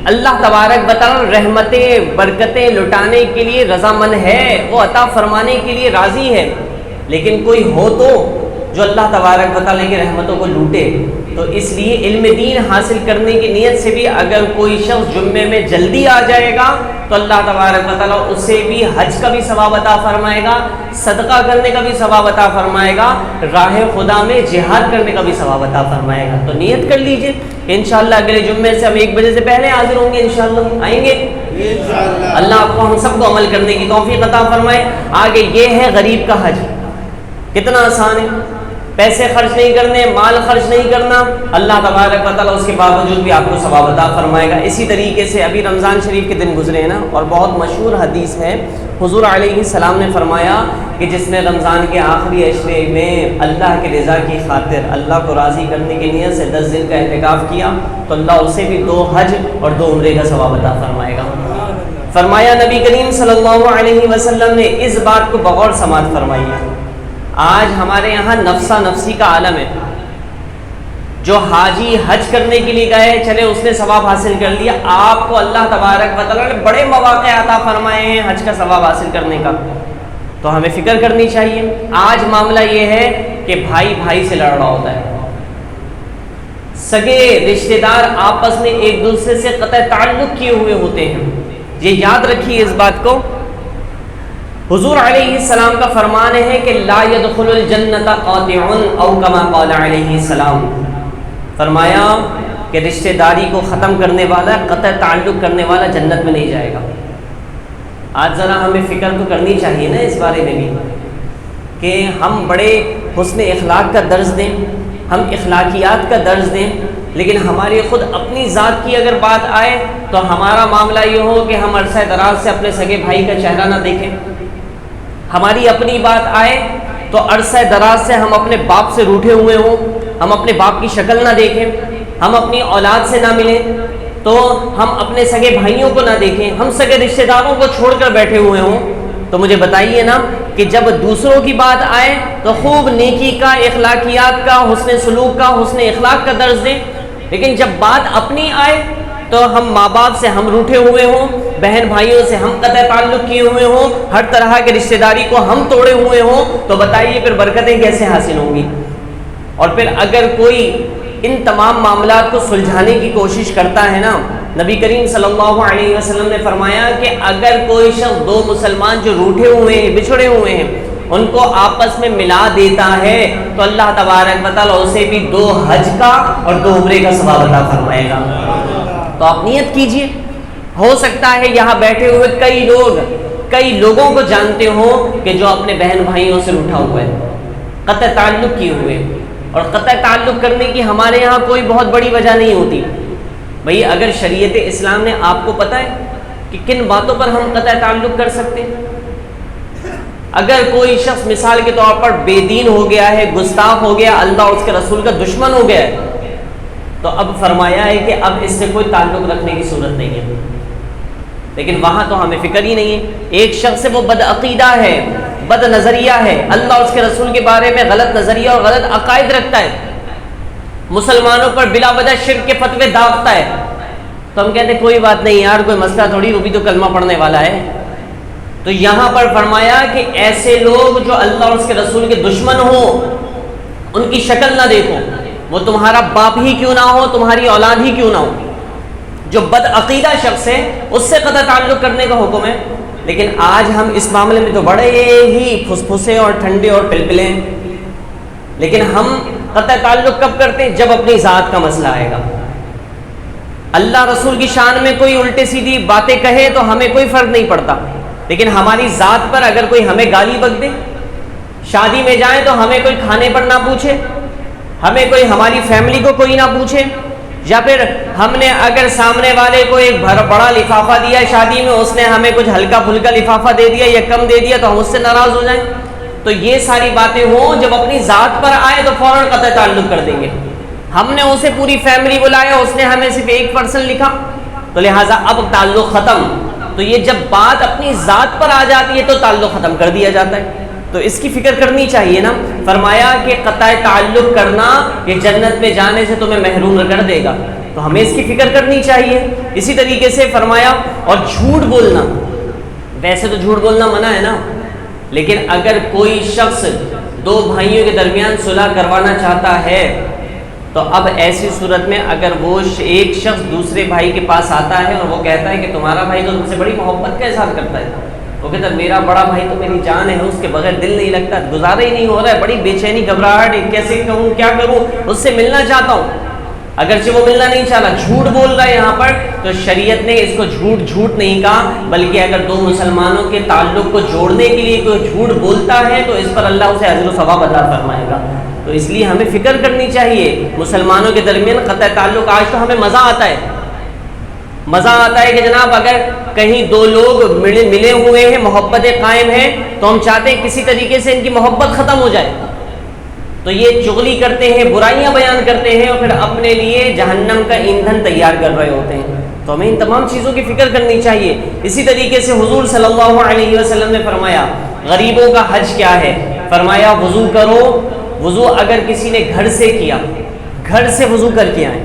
اللہ تبارک و تعالیٰ رحمتیں برکتیں لٹانے کے لیے رضامند ہے، وہ عطا فرمانے کے لیے راضی ہے، لیکن کوئی ہو تو جو اللہ تبارک و تعالیٰ کی رحمتوں کو لوٹے، تو اس لیے علم دین حاصل کرنے کی نیت سے بھی اگر کوئی شخص جمعے میں جلدی آ جائے گا تو اللہ تبارک و تعالیٰ اسے بھی حج کا بھی ثواب عطا فرمائے گا، صدقہ کرنے کا بھی ثواب عطا فرمائے گا، راہ خدا میں جہاد کرنے کا بھی ثواب عطا فرمائے گا۔ تو نیت کر لیجئے کہ انشاءاللہ اگلے جمعے سے ہم 1 بجے سے پہلے حاضر ہوں گے، انشاءاللہ آئیں گے۔ اللہ آپ کو ہم سب کو عمل کرنے کی توفیق عطا فرمائے۔ آگے یہ ہے غریب کا حج، کتنا آسان ہے، پیسے خرچ نہیں کرنے، مال خرچ نہیں کرنا، اللہ تبارک و تعالیٰ اس کے باوجود بھی آپ کو ثواب عطا فرمائے گا۔ اسی طریقے سے ابھی رمضان شریف کے دن گزرے ہیں نا، اور بہت مشہور حدیث ہے، حضور علیہ السلام نے فرمایا کہ جس نے رمضان کے آخری عشرے میں اللہ کی رضا کی خاطر اللہ کو راضی کرنے کی نیت سے 10 دن کا اعتکاف کیا تو اللہ اسے بھی 2 حج اور 2 عمرے کا ثواب عطا فرمائے گا۔ فرمایا نبی کریم صلی اللہ علیہ وسلم نے اس بات کو بغور سماعت فرمائی ہے۔ آج ہمارے یہاں نفسا نفسی کا عالم ہے، جو حاجی حج کرنے کے لیے گئے چلے اس نے ثواب حاصل کر لیا، آپ کو اللہ تبارک و تعالیٰ نے بڑے مواقع عطا فرمائے ہیں حج کا ثواب حاصل کرنے کا، تو ہمیں فکر کرنی چاہیے۔ آج معاملہ یہ ہے کہ بھائی بھائی سے لڑ رہا ہوتا ہے، سگے رشتہ دار آپس میں ایک دوسرے سے قطع تعلق کیے ہوئے ہوتے ہیں۔ یہ یاد رکھیے اس بات کو، حضور علیہ السلام کا فرمان ہے کہ لا يدخل الجنت قاطع او کما قال علیہ السلام، فرمایا کہ رشتہ داری کو ختم کرنے والا، قطع تعلق کرنے والا جنت میں نہیں جائے گا۔ آج ذرا ہمیں فکر تو کرنی چاہیے نا اس بارے میں بھی کہ ہم بڑے حسن اخلاق کا درس دیں، ہم اخلاقیات کا درس دیں، لیکن ہماری خود اپنی ذات کی اگر بات آئے تو ہمارا معاملہ یہ ہو کہ ہم عرصہ دراز سے اپنے سگے بھائی کا چہرہ نہ دیکھیں۔ ہماری اپنی بات آئے تو عرصہ دراز سے ہم اپنے باپ سے روٹھے ہوئے ہوں، ہم اپنے باپ کی شکل نہ دیکھیں، ہم اپنی اولاد سے نہ ملیں، تو ہم اپنے سگے بھائیوں کو نہ دیکھیں، ہم سگے رشتہ داروں کو چھوڑ کر بیٹھے ہوئے ہوں، تو مجھے بتائیے نا کہ جب دوسروں کی بات آئے تو خوب نیکی کا، اخلاقیات کا، حسن سلوک کا، حسن اخلاق کا درس دیں، لیکن جب بات اپنی آئے تو ہم ماں باپ سے ہم روٹھے ہوئے ہوں، بہن بھائیوں سے ہم قطع تعلق کیے ہوئے ہوں، ہر طرح کے رشتہ داری کو ہم توڑے ہوئے ہوں، تو بتائیے پھر برکتیں کیسے حاصل ہوں گی؟ اور پھر اگر کوئی ان تمام معاملات کو سلجھانے کی کوشش کرتا ہے نا، نبی کریم صلی اللہ علیہ وسلم نے فرمایا کہ اگر کوئی شخص 2 مسلمان جو روٹھے ہوئے ہیں، بچھڑے ہوئے ہیں، ان کو آپس میں ملا دیتا ہے تو اللہ تبارک و تعالیٰ اسے بھی 2 حج کا اور 2 عمرے کا ثواب عطا فرمائے گا۔ تو آپ نیت کیجئے، ہو سکتا ہے یہاں بیٹھے ہوئے کئی لوگوں کو جانتے ہوں کہ جو اپنے بہن بھائیوں سے روٹھا ہوا ہے، قطع تعلق کیے ہوئے، اور قطع تعلق کرنے کی ہمارے یہاں کوئی بہت بڑی وجہ نہیں ہوتی۔ بھئی اگر شریعت اسلام نے آپ کو پتہ ہے کہ کن باتوں پر ہم قطع تعلق کر سکتے ہیں، اگر کوئی شخص مثال کے طور پر بے دین ہو گیا ہے، گستاخ ہو گیا، اللہ اس کے رسول کا دشمن ہو گیا ہے، تو اب فرمایا ہے کہ اب اس سے کوئی تعلق رکھنے کی صورت نہیں ہے، لیکن وہاں تو ہمیں فکر ہی نہیں ہے۔ ایک شخص سے وہ بد عقیدہ ہے، بد نظریہ ہے، اللہ اس کے رسول کے بارے میں غلط نظریہ اور غلط عقائد رکھتا ہے، مسلمانوں پر بلا وجہ شرک کے فتوے داغتا ہے، تو ہم کہتے ہیں کوئی بات نہیں یار، کوئی مسئلہ تھوڑی، وہ بھی تو کلمہ پڑھنے والا ہے۔ تو یہاں پر فرمایا کہ ایسے لوگ جو اللہ اور اس کے رسول کے دشمن ہوں، ان کی شکل نہ دیکھو، وہ تمہارا باپ ہی کیوں نہ ہو، تمہاری اولاد ہی کیوں نہ ہو، جو بد عقیدہ شخص ہے اس سے قطع تعلق کرنے کا حکم ہے۔ لیکن آج ہم اس معاملے میں تو بڑے ہی پھسپھسے اور ٹھنڈے اور پلپلے ہیں، لیکن ہم قطع تعلق کب کرتے ہیں؟ جب اپنی ذات کا مسئلہ آئے گا، اللہ رسول کی شان میں کوئی الٹے سیدھی باتیں کہے تو ہمیں کوئی فرق نہیں پڑتا، لیکن ہماری ذات پر اگر کوئی ہمیں گالی بک دے، شادی میں جائیں تو ہمیں کوئی کھانے پر نہ پوچھے، ہمیں کوئی ہماری فیملی کو کوئی نہ پوچھے، یا پھر ہم نے اگر سامنے والے کو ایک بڑا لفافہ دیا شادی میں، اس نے ہمیں کچھ ہلکا پھلکا لفافہ دے دیا یا کم دے دیا تو ہم اس سے ناراض ہو جائیں، تو یہ ساری باتیں ہوں جب اپنی ذات پر آئے تو فوراً قطع تعلق کر دیں گے۔ ہم نے اسے پوری فیملی بلایا، اس نے ہمیں صرف 1% لکھا، تو لہٰذا اب تعلق ختم۔ تو یہ جب بات اپنی ذات پر آ جاتی ہے تو تعلق ختم کر دیا جاتا ہے، تو اس کی فکر کرنی چاہیے نا۔ فرمایا کہ قطع تعلق کرنا یہ جنت میں جانے سے تمہیں محروم کر دے گا، تو ہمیں اس کی فکر کرنی چاہیے۔ اسی طریقے سے فرمایا اور جھوٹ بولنا، ویسے تو جھوٹ بولنا منع ہے نا، لیکن اگر کوئی شخص 2 بھائیوں کے درمیان صلح کروانا چاہتا ہے تو اب ایسی صورت میں اگر وہ ایک شخص دوسرے بھائی کے پاس آتا ہے اور وہ کہتا ہے کہ تمہارا بھائی تو تم سے بڑی محبت کا اظہار کرتا ہے، وہ کہتا ہے میرا بڑا بھائی تو میری جان ہے، اس کے بغیر دل نہیں لگتا، گزارا ہی نہیں ہو رہا ہے، بڑی بے چینی گھبراہٹ، کیسے کہوں کیا کروں، اس سے ملنا چاہتا ہوں، اگرچہ وہ ملنا نہیں چاہتا، جھوٹ بول رہا ہے یہاں پر، تو شریعت نے اس کو جھوٹ نہیں کہا، بلکہ اگر دو مسلمانوں کے تعلق کو جوڑنے کے لیے کوئی جھوٹ بولتا ہے تو اس پر اللہ اسے اجر و ثواب عطا فرمائے گا۔ تو اس لیے ہمیں فکر کرنی چاہیے، مسلمانوں کے درمیان قطع تعلق، آج تو ہمیں مزہ آتا ہے کہ جناب اگر کہیں دو لوگ ملے ہوئے ہیں، محبتیں قائم ہیں، تو ہم چاہتے ہیں کسی طریقے سے ان کی محبت ختم ہو جائے، تو یہ چغلی کرتے ہیں، برائیاں بیان کرتے ہیں اور پھر اپنے لیے جہنم کا ایندھن تیار کر رہے ہوتے ہیں۔ تو ہمیں ان تمام چیزوں کی فکر کرنی چاہیے۔ اسی طریقے سے حضور صلی اللہ علیہ وسلم نے فرمایا غریبوں کا حج کیا ہے، فرمایا وضو کرو، وضو اگر کسی نے گھر سے کیا، گھر سے وضو کر کے آئے۔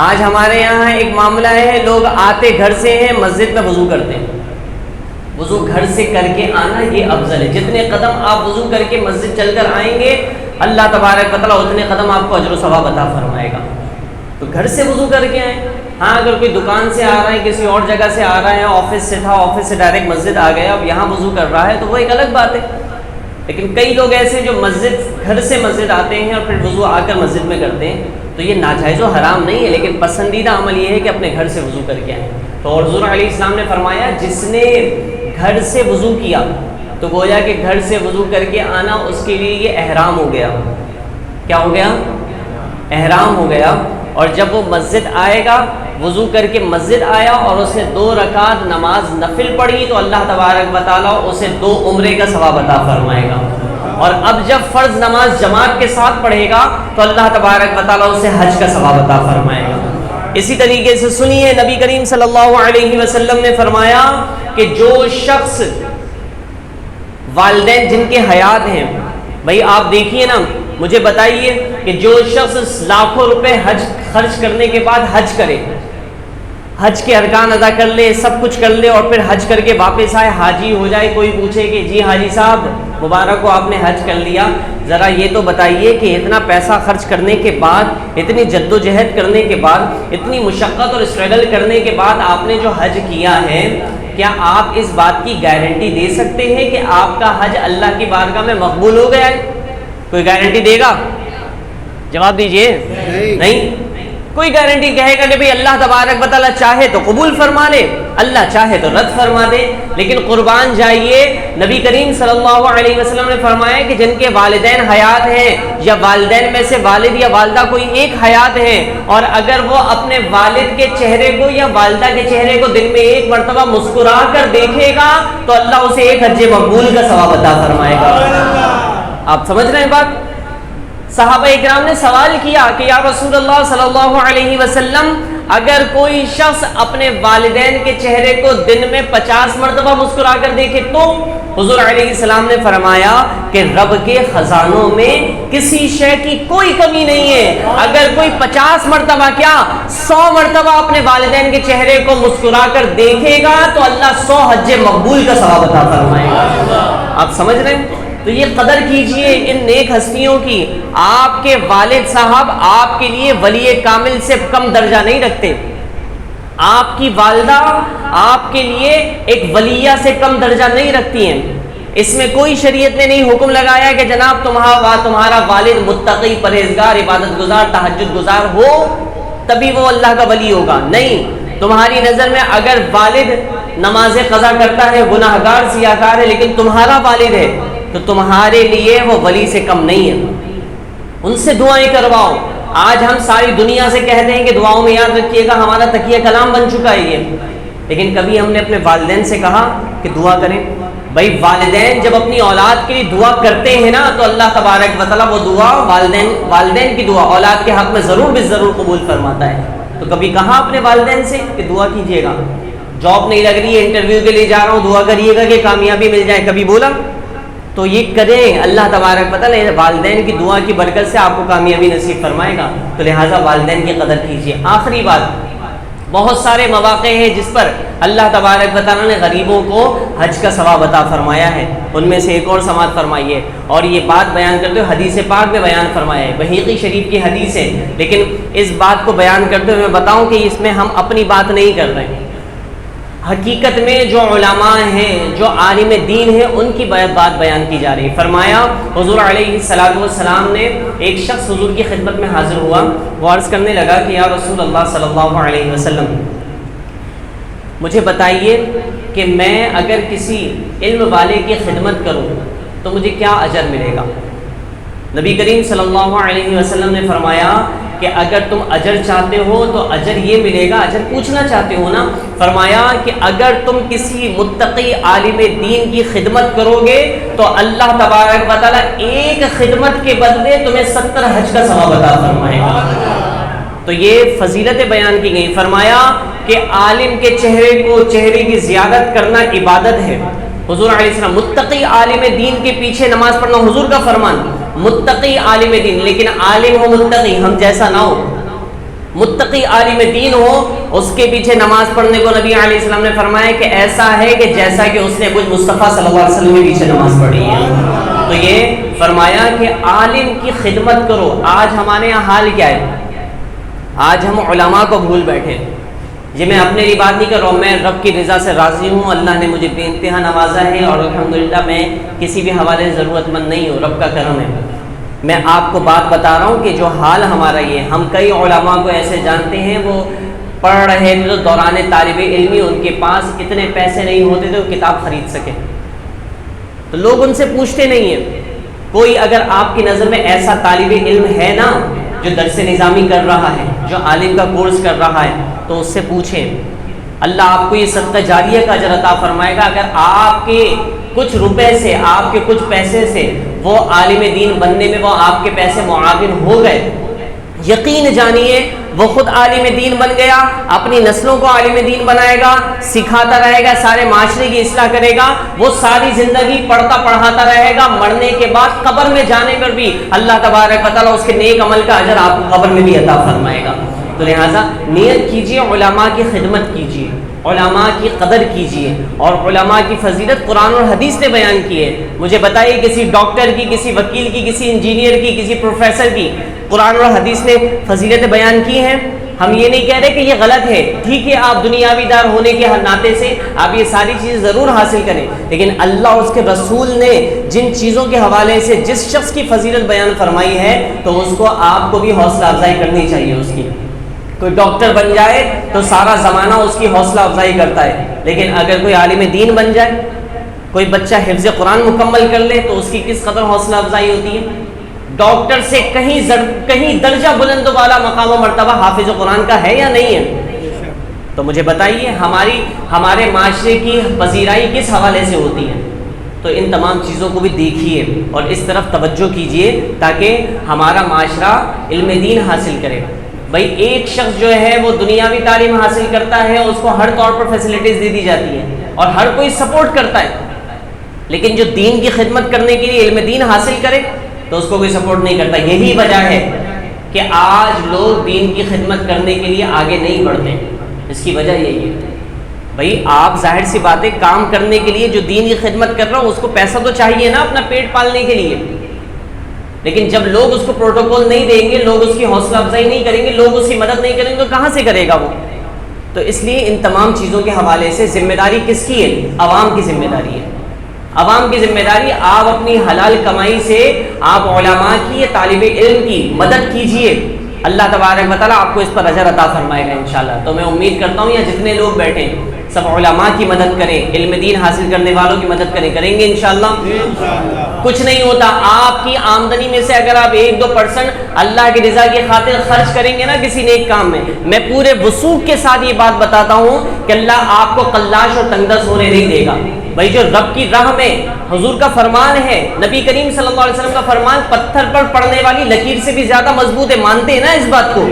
آج ہمارے یہاں ایک معاملہ ہے، لوگ آتے گھر سے ہیں، مسجد میں وضو کرتے ہیں۔ وضو گھر سے کر کے آنا یہ افضل ہے، جتنے قدم آپ وضو کر کے مسجد چل کر آئیں گے اللہ تبارک و تعالیٰ اتنے قدم آپ کو اجر و ثواب عطا فرمائے گا۔ تو گھر سے وضو کر کے آئیں۔ ہاں اگر کوئی دکان سے آ رہا ہے، کسی اور جگہ سے آ رہا ہے، آفس سے تھا، آفس سے ڈائریکٹ مسجد آ گیا، اب یہاں وضو کر رہا ہے تو وہ ایک الگ بات ہے، لیکن کئی لوگ ایسے جو گھر سے مسجد آتے ہیں اور پھر وضو آ کر مسجد میں کرتے ہیں، تو یہ ناجائز و حرام نہیں ہے، لیکن پسندیدہ عمل یہ ہے کہ اپنے گھر سے وضو کر کے آئیں۔ تو حضور علیہ السلام نے فرمایا جس نے گھر سے وضو کیا تو گویا کہ گھر سے وضو کر کے آنا اس کے لیے یہ احرام ہو گیا۔ کیا ہو گیا؟ احرام ہو گیا۔ اور جب وہ مسجد آئے گا، وضو کر کے مسجد آیا اور اس نے 2 رکعت نماز نفل پڑھی تو اللہ تبارک و تعالیٰ اسے 2 عمرے کا ثواب عطا فرمائے گا۔ اور اب جب فرض نماز جماعت کے ساتھ پڑھے گا تو اللہ تبارک و تعالیٰ اسے حج کا ثواب عطا فرمائے گا۔ اسی طریقے سے سنیے نبی کریم صلی اللہ علیہ وسلم نے فرمایا کہ جو شخص والدین جن کے حیات ہیں، بھائی آپ دیکھیے نا، مجھے بتائیے کہ جو شخص لاکھوں روپے حج خرچ کرنے کے بعد حج کرے، حج کے ارکان ادا کر لے، سب کچھ کر لے اور پھر حج کر کے واپس آئے، حاجی ہو جائے، کوئی پوچھے کہ جی حاجی صاحب مبارک ہو آپ نے حج کر لیا، ذرا یہ تو بتائیے کہ اتنا پیسہ خرچ کرنے کے بعد، اتنی جد و جہد کرنے کے بعد، اتنی مشقت اور اسٹرگل کرنے کے بعد آپ نے جو حج کیا ہے، کیا آپ اس بات کی گارنٹی دے سکتے ہیں کہ آپ کا حج اللہ کی بارگاہ میں مقبول ہو گیا ہے؟ کوئی گارنٹی دے گا؟ جواب دیجئے نہیں۔ کوئی گارنٹی کہے گا کہ بھئی اللہ تبارک و تعالیٰ چاہے تو قبول فرما لے، اللہ چاہے تو رد فرما دے، لیکن قربان جائیے نبی کریم صلی اللہ علیہ وسلم نے فرمایا کہ جن کے والدین حیات ہیں یا والدین میں سے والد یا والدہ کوئی ایک حیات ہے اور اگر وہ اپنے والد کے چہرے کو یا والدہ کے چہرے کو دن میں ایک مرتبہ مسکرا کر دیکھے گا تو اللہ اسے ایک حج مقبول کا ثواب عطا فرمائے گا۔ آپ سمجھ رہے ہیں بات؟ صحابہ اکرام نے سوال کیا کہ یا رسول اللہ صلی اللہ علیہ وسلم اگر کوئی شخص اپنے والدین کے چہرے کو دن میں 50 مرتبہ مسکرا کر دیکھے تو؟ حضور علیہ السلام نے فرمایا کہ رب کے خزانوں میں کسی شے کی کوئی کمی نہیں ہے، اگر کوئی 50 مرتبہ کیا 100 مرتبہ اپنے والدین کے چہرے کو مسکرا کر دیکھے گا تو اللہ 100 حج مقبول کا ثواب عطا فرمائے گا۔ آپ سمجھ رہے ہیں؟ تو یہ قدر کیجئے ان نیک ہستیوں کی۔ آپ کے والد صاحب آپ کے لیے ولی کامل سے کم درجہ نہیں رکھتے، آپ کی والدہ آپ کے لیے ایک ولیہ سے کم درجہ نہیں رکھتی ہیں۔ اس میں کوئی شریعت نے نہیں حکم لگایا کہ جناب تمہارا والد متقی، پرہیزگار، عبادت گزار، تہجد گزار ہو تبھی وہ اللہ کا ولی ہوگا، نہیں۔ تمہاری نظر میں اگر والد نماز قضا کرتا ہے، گناہ گار سیاہکار ہے، لیکن تمہارا والد ہے تو تمہارے لیے وہ ولی سے کم نہیں ہے، ان سے دعائیں کرواؤ۔ آج ہم ساری دنیا سے کہتے ہیں کہ دعاؤں میں یاد رکھیے گا، ہمارا تکیہ کلام بن چکا ہے یہ، لیکن کبھی ہم نے اپنے والدین سے کہا کہ دعا کریں؟ بھائی والدین جب اپنی اولاد کے لیے دعا کرتے ہیں نا تو اللہ تبارک و تعالیٰ وہ دعا والدین کی دعا اولاد کے حق میں ضرور قبول فرماتا ہے۔ تو کبھی کہا اپنے والدین سے کہ دعا کیجیے گا؟ جاب نہیں لگ رہی ہے، انٹرویو کے لیے جا رہا ہوں، دعا کریے گا کہ کامیابی مل جائے، کبھی بولا؟ تو یہ کریں، اللہ تبارک و تعالیٰ والدین کی دعا کی برکت سے آپ کو کامیابی نصیب فرمائے گا، تو لہٰذا والدین کی قدر کیجیے۔ آخری بات، بہت سارے مواقع ہیں جس پر اللہ تبارک و تعالیٰ نے غریبوں کو حج کا ثواب عطا فرمایا ہے. ان میں سے ایک اور سماعت فرمائیے. اور یہ بات بیان کرتے ہوئے حدیث پاک میں بیان فرمایا ہے, بحیقی شریف کی حدیث ہے, لیکن اس بات کو بیان کرتے ہوئے میں بتاؤں کہ اس میں ہم اپنی بات نہیں کر رہے ہیں. حقیقت میں جو علماء ہیں, جو عالم دین ہیں, ان کی بات بیان کی جا رہی ہے. فرمایا حضور علیہ الصلوۃ والسلام نے, ایک شخص حضور کی خدمت میں حاضر ہوا, وہ عرض کرنے لگا کہ یا رسول اللہ صلی اللہ علیہ وسلم, مجھے بتائیے کہ میں اگر کسی علم والے کی خدمت کروں تو مجھے کیا اجر ملے گا؟ نبی کریم صلی اللہ علیہ وسلم نے فرمایا کہ اگر تم اجر چاہتے ہو تو اجر یہ ملے گا. اجر پوچھنا چاہتے ہو نا؟ فرمایا کہ اگر تم کسی متقی عالم دین کی خدمت کرو گے تو اللہ تبارک و تعالیٰ ایک خدمت کے بدلے تمہیں 70 حج کا ثواب عطا فرمائے گا. تو یہ فضیلت بیان کی گئی. فرمایا کہ عالم کے چہرے کی زیادت کرنا عبادت ہے. حضور علیہ السلام, متقی عالم دین کے پیچھے نماز پڑھنا حضور کا فرمان. متقی عالم دین, لیکن عالم ہو متقی, ہم جیسا نہ ہو. متقی عالم دین ہو, اس کے پیچھے نماز پڑھنے کو نبی علیہ السلام نے فرمایا کہ ایسا ہے کہ جیسا کہ اس نے کچھ مصطفیٰ صلی اللہ علیہ وسلم کے پیچھے نماز پڑھی ہے. تو یہ فرمایا کہ عالم کی خدمت کرو. آج ہمارے یہاں حال کیا ہے؟ آج ہم علماء کو بھول بیٹھے. یہ میں اپنے لیے بات نہیں کر رہا ہوں, میں رب کی رضا سے راضی ہوں. اللہ نے مجھے بے انتہا نوازا ہے اور الحمدللہ میں کسی بھی حوالے ضرورت مند نہیں ہوں, رب کا کرم ہے. میں آپ کو بات بتا رہا ہوں کہ جو حال ہمارا یہ, ہم کئی علماء کو ایسے جانتے ہیں وہ پڑھ رہے تھے تو دوران طالب علمی ان کے پاس اتنے پیسے نہیں ہوتے تھے وہ کتاب خرید سکے, تو لوگ ان سے پوچھتے نہیں ہیں. کوئی اگر آپ کی نظر میں ایسا طالب علم ہے نا جو درس نظامی کر رہا ہے, جو عالم کا کورس کر رہا ہے, تو اس سے پوچھیں. اللہ آپ کو یہ صدقہ جاریہ کا اجر عطا فرمائے گا. اگر آپ کے کچھ روپے سے, آپ کے کچھ پیسے سے وہ عالم دین بننے میں وہ آپ کے پیسے معاون ہو گئے, یقین جانیے وہ خود عالم دین بن گیا, اپنی نسلوں کو عالم دین بنائے گا, سکھاتا رہے گا, سارے معاشرے کی اصلاح کرے گا. وہ ساری زندگی پڑھتا پڑھاتا رہے گا, مرنے کے بعد قبر میں جانے پر بھی اللہ تبارک و تعالیٰ اس کے نیک عمل کا اجر آپ کو قبر میں بھی عطا فرمائے گا. تو لہٰذا نیت کیجیے, علماء کی خدمت کیجیے, علماء کی قدر کیجیے. اور علماء کی فضیلت قرآن اور حدیث نے بیان کی ہے. مجھے بتائیے کسی ڈاکٹر کی, کسی وکیل کی, کسی انجینئر کی, کسی پروفیسر کی قرآن اور حدیث نے فضیلتیں بیان کی ہیں. ہم یہ نہیں کہہ رہے کہ یہ غلط ہے, ٹھیک ہے آپ دنیاوی دار ہونے کے ناطے سے آپ یہ ساری چیزیں ضرور حاصل کریں, لیکن اللہ اور اس کے رسول نے جن چیزوں کے حوالے سے جس شخص کی فضیلت بیان فرمائی ہے تو اس کو آپ کو بھی حوصلہ افزائی کرنی چاہیے اس کی. کوئی ڈاکٹر بن جائے تو سارا زمانہ اس کی حوصلہ افزائی کرتا ہے, لیکن اگر کوئی عالم دین بن جائے, کوئی بچہ حفظ قرآن مکمل کر لے تو اس کی کس قدر حوصلہ افزائی ہوتی ہے. ڈاکٹر سے کہیں درجہ بلند والا مقام و مرتبہ حافظ قرآن کا ہے یا نہیں ہے؟ تو مجھے بتائیے ہمارے معاشرے کی پذیرائی کس حوالے سے ہوتی ہے. تو ان تمام چیزوں کو بھی دیکھیے اور اس طرف توجہ کیجیے تاکہ ہمارا معاشرہ علم دین حاصل کرے. بھائی ایک شخص جو ہے وہ دنیاوی تعلیم حاصل کرتا ہے, اس کو ہر طور پر فیسلٹیز دے دی جاتی ہیں اور ہر کوئی سپورٹ کرتا ہے, لیکن جو دین کی خدمت کرنے کے لیے علم دین حاصل کرے تو اس کو کوئی سپورٹ نہیں کرتا. یہی وجہ ہے کہ آج لوگ دین کی خدمت کرنے کے لیے آگے نہیں بڑھتے. اس کی وجہ یہی ہے. بھائی آپ ظاہر سی بات ہے کام کرنے کے لیے جو دین کی خدمت کر رہا ہوں اس کو پیسہ تو چاہیے نا اپنا پیٹ پالنے کے لیے, لیکن جب لوگ اس کو پروٹوکول نہیں دیں گے, لوگ اس کی حوصلہ افزائی نہیں کریں گے, لوگ اس کی مدد نہیں کریں گے, تو کہاں سے کرے گا وہ. تو اس لیے ان تمام چیزوں کے حوالے سے ذمہ داری کس کی ہے؟ عوام کی ذمہ داری ہے. عوام کی ذمہ داری, آپ اپنی حلال کمائی سے آپ علماء کی, طالب علم کی مدد کیجئے. اللہ تبارک و تعالیٰ آپ کو اس پر اجر عطا فرمائے گا انشاءاللہ. تو میں امید کرتا ہوں یہ جتنے لوگ بیٹھے ہیں سب علماء کی مدد کریں, علم دین حاصل کرنے والوں کی مدد کریں گے انشاءاللہ. کچھ نہیں ہوتا, آپ کی آمدنی میں سے اگر آپ 1-2% اللہ کی رضا کی خاطر خرچ کریں گے نا کسی نیک کام میں, میں پورے وثوق کے ساتھ یہ بات بتاتا ہوں کہ اللہ آپ کو قلاش اور تنگدست ہونے نہیں دے گا. بھائی جو رب کی راہ میں, حضور کا فرمان ہے, نبی کریم صلی اللہ علیہ وسلم کا فرمان پتھر پر پڑنے والی لکیر سے بھی زیادہ مضبوط ہے, مانتے ہیں نا اس بات کو.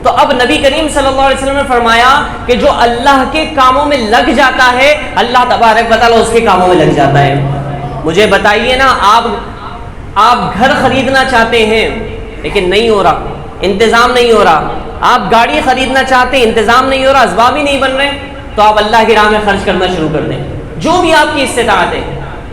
تو اب نبی کریم صلی اللہ علیہ وسلم نے فرمایا کہ جو اللہ کے کاموں میں لگ جاتا ہے اللہ تبارک و تعالیٰ اس کے کاموں میں لگ جاتا ہے. مجھے بتائیے نا, آپ گھر خریدنا چاہتے ہیں لیکن نہیں ہو رہا, انتظام نہیں ہو رہا, آپ گاڑی خریدنا چاہتے ہیں، انتظام نہیں ہو رہا، اسباب ہی نہیں بن رہے، تو آپ اللہ کی راہ میں خرچ کرنا شروع کر دیں، جو بھی آپ کی استطاعت ہے۔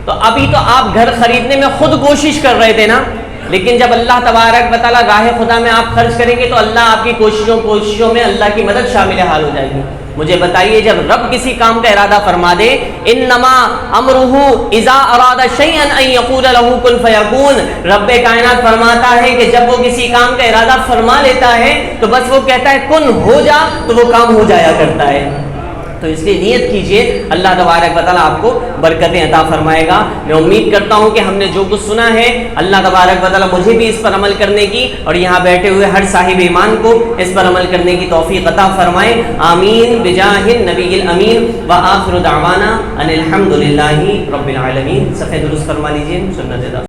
تو ابھی تو آپ گھر خریدنے میں خود کوشش کر رہے تھے نا، لیکن جب اللہ تبارک و تعالیٰ راہ خدا میں آپ خرچ کریں گے تو اللہ آپ کی کوششوں میں اللہ کی مدد شامل حال ہو جائے گی۔ مجھے بتائیے، جب رب کسی کام کا ارادہ فرما دے، انما امرہ اذا اراد شیئا ان یقول له کن فیکون، رب کائنات فرماتا ہے کہ جب وہ کسی کام کا ارادہ فرما لیتا ہے تو بس وہ کہتا ہے کن ہو جا، تو وہ کام ہو جایا کرتا ہے۔ تو اس لیے نیت کیجئے، اللہ تبارک و تعالیٰ آپ کو برکتیں عطا فرمائے گا۔ میں امید کرتا ہوں کہ ہم نے جو کچھ سنا ہے، اللہ تبارک و تعالیٰ مجھے بھی اس پر عمل کرنے کی اور یہاں بیٹھے ہوئے ہر صاحب ایمان کو اس پر عمل کرنے کی توفیق عطا فرمائے، آمین بجاہ النبی الامین، وآخر دعوانا ان الحمد للہ رب العالمین۔ صفحہ درست فرما لیجیے، سنت